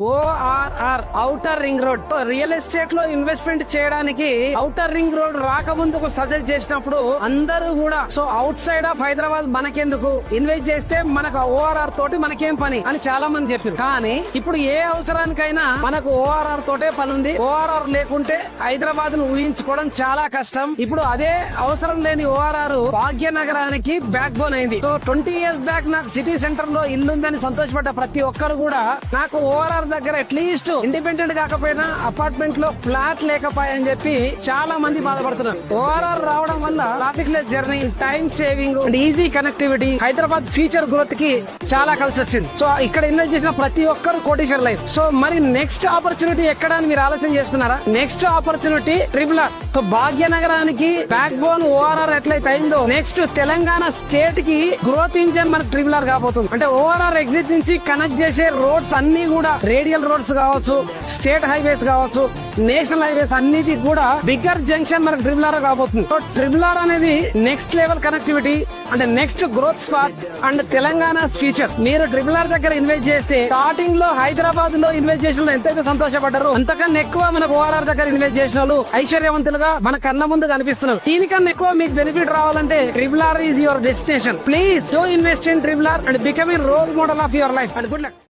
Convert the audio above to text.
ORR outer ring road real estate లో investment చేయడానికి outer ring road రాకముందుకు suggest చేసినప్పుడు అందరూ కూడా so out side of Hyderabad మనకెందుకు ఇన్వెస్ట్ చేస్తే మనకు ORR తోటి మనకేం పని అని చాలా మంది చెప్పారు. కానీ ఇప్పుడు ఏ అవసరానికైనా మనకు ORR తోటే పని ఉంది. ORR లేకుంటే హైదరాబాద్ ను ఊహించుకోవడం చాలా కష్టం. ఇప్పుడు అదే అవసరం లేని ORR భాగ్యనగరానికి బ్యాక్ బోన్ అయింది. సో 20 years బ్యాక్ నాకు సిటీ సెంటర్ లో ఇల్లుందని సంతోషపడ్డ ప్రతి ఒక్కరు కూడా నాకు ORR దగ్గర అట్లీస్ట్ ఇండిపెండెంట్ కాకపోయినా అపార్ట్మెంట్ లో ఫ్లాట్ లేకపోయాయని చెప్పి చాలా మంది బాధపడుతున్నారు. ORR రావడం వల్ల traffic less journey, time saving and easy connectivity Hyderabad future growth కి చాలా కలిసి వచ్చింది. సో ఇక్కడ ఇన్వెస్ట్ చేసిన ప్రతి ఒక్కరు కోటీశ్వరులు అయ్యారు. సో మరి నెక్స్ట్ ఆపర్చునిటీ ఎక్కడ అని మీరు ఆలోచన చేస్తున్నారా? Next opportunity triple. సో భాగ్యనగరానికి బ్యాక్ బోన్ ORR ఎట్లయితే అయిందో నెక్స్ట్ తెలంగాణ స్టేట్ కి గ్రోత్ ఇంజన్ మనకు ట్రిపుల్ కాబోతుంది. అంటే ORR ఎగ్జిట్ నుంచి కనెక్ట్ చేసే రోడ్స్ అన్ని కూడా రేడియల్ రోడ్స్ కావచ్చు, స్టేట్ హైవేస్ కావచ్చు, నేషనల్ హైవేస్ అన్నిటికి కూడా బిగ్గర్ జంక్షన్ మనకు ట్రిపుల్ కాబోతుంది. సో ట్రిపుల్ అనేది నెక్స్ట్ లెవెల్ కనెక్టివిటీ అంటే next growth spot and Telangana future. మీరు ట్రిపుల్ దగ్గర ఇన్వెస్ట్ చేస్తే స్టార్టింగ్ లో హైదరాబాద్ లో ఇన్వెస్ట్ చేసిన వాళ్ళు ఎంతైతే సంతోషపడ్డారు అంతకన్నా ఎక్కువ మనకు ORR దగ్గర ఇన్వెస్ట్ చేసిన వాళ్ళు ఐశ్వర్యవంతులుగా మన కళ్ళ ముందు కనిపిస్తున్నారు. దీనికన్నా ఎక్కువ మీకు బెనిఫిట్ రావాలంటే triple is your destination. Please do invest in triple and become a role model of your life and good luck.